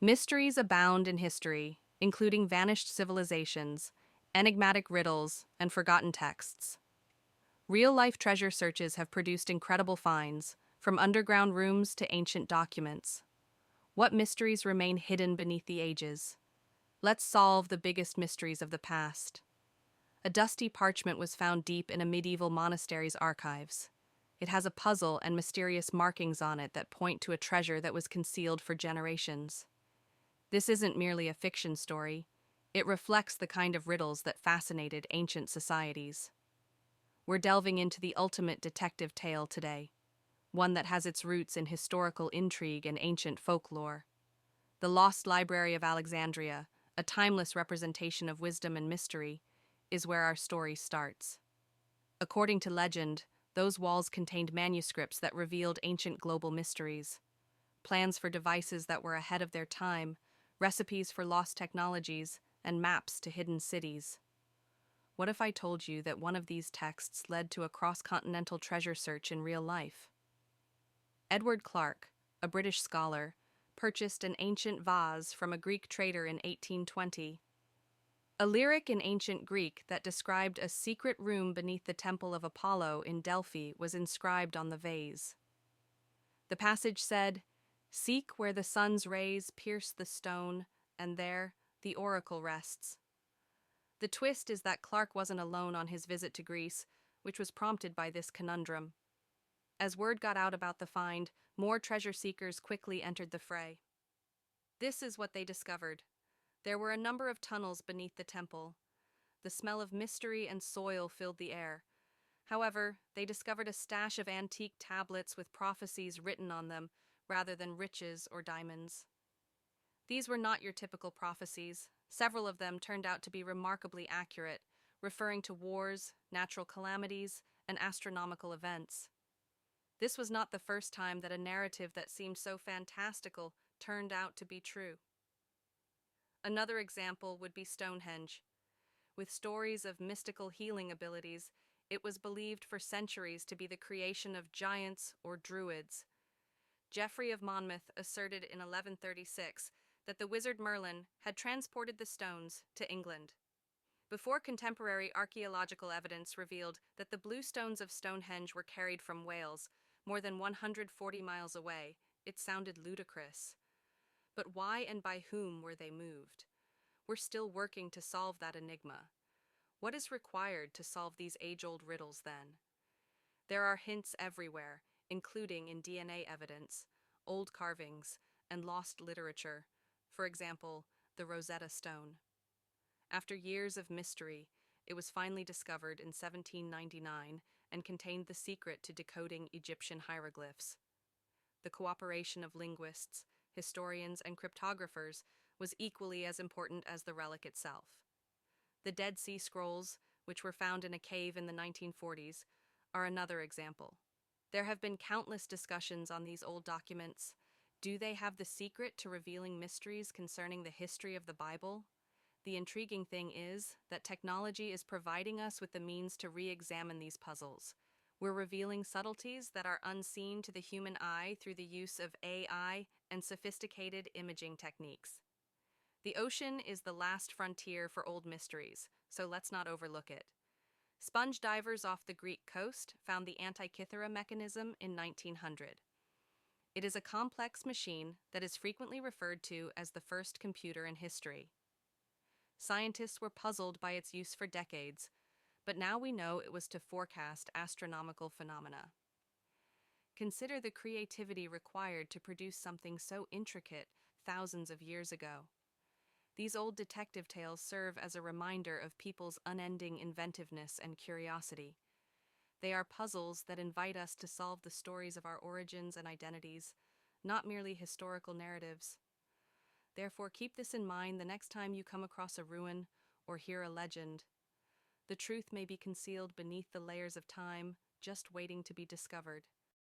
Mysteries abound in history, including vanished civilizations, enigmatic riddles, and forgotten texts. Real-life treasure searches have produced incredible finds, from underground rooms to ancient documents. What mysteries remain hidden beneath the ages? Let's solve the biggest mysteries of the past. A dusty parchment was found deep in a medieval monastery's archives. It has a puzzle and mysterious markings on it that point to a treasure that was concealed for generations. This isn't merely a fiction story. It reflects the kind of riddles that fascinated ancient societies. We're delving into the ultimate detective tale today, one that has its roots in historical intrigue and ancient folklore. The Lost Library of Alexandria, a timeless representation of wisdom and mystery, is where our story starts. According to legend, those walls contained manuscripts that revealed ancient global mysteries, plans for devices that were ahead of their time, recipes for lost technologies, and maps to hidden cities. What if I told you that one of these texts led to a cross-continental treasure search in real life? Edward Clarke, a British scholar, purchased an ancient vase from a Greek trader in 1820. A lyric in ancient Greek that described a secret room beneath the Temple of Apollo in Delphi was inscribed on the vase. The passage said, "Seek where the sun's rays pierce the stone, and there the oracle rests." The twist is that Clarke wasn't alone on his visit to Greece, which was prompted by this conundrum. As word got out about the find, more treasure seekers quickly entered the fray. This is what they discovered. There were a number of tunnels beneath the temple. The smell of mystery and soil filled the air. However, they discovered a stash of antique tablets with prophecies written on them, rather than riches or diamonds. These were not your typical prophecies. Several of them turned out to be remarkably accurate, referring to wars, natural calamities, and astronomical events. This was not the first time that a narrative that seemed so fantastical turned out to be true. Another example would be Stonehenge. With stories of mystical healing abilities, it was believed for centuries to be the creation of giants or druids. Geoffrey of Monmouth asserted in 1136 that the wizard Merlin had transported the stones to England. Before contemporary archaeological evidence revealed that the blue stones of Stonehenge were carried from Wales, more than 140 miles away, it sounded ludicrous. But why and by whom were they moved? We're still working to solve that enigma. What is required to solve these age-old riddles then? There are hints everywhere, including in DNA evidence, old carvings, and lost literature. For example, the Rosetta Stone. After years of mystery, it was finally discovered in 1799 and contained the secret to decoding Egyptian hieroglyphs. The cooperation of linguists, historians, and cryptographers was equally as important as the relic itself. The Dead Sea Scrolls, which were found in a cave in the 1940s, are another example. There have been countless discussions on these old documents. Do they have the secret to revealing mysteries concerning the history of the Bible? The intriguing thing is that technology is providing us with the means to re-examine these puzzles. We're revealing subtleties that are unseen to the human eye through the use of AI and sophisticated imaging techniques. The ocean is the last frontier for old mysteries, so let's not overlook it. Sponge divers off the Greek coast found the Antikythera mechanism in 1900. It is a complex machine that is frequently referred to as the first computer in history. Scientists were puzzled by its use for decades, but now we know it was to forecast astronomical phenomena. Consider the creativity required to produce something so intricate thousands of years ago. These old detective tales serve as a reminder of people's unending inventiveness and curiosity. They are puzzles that invite us to solve the stories of our origins and identities, not merely historical narratives. Therefore, keep this in mind the next time you come across a ruin or hear a legend. The truth may be concealed beneath the layers of time, just waiting to be discovered.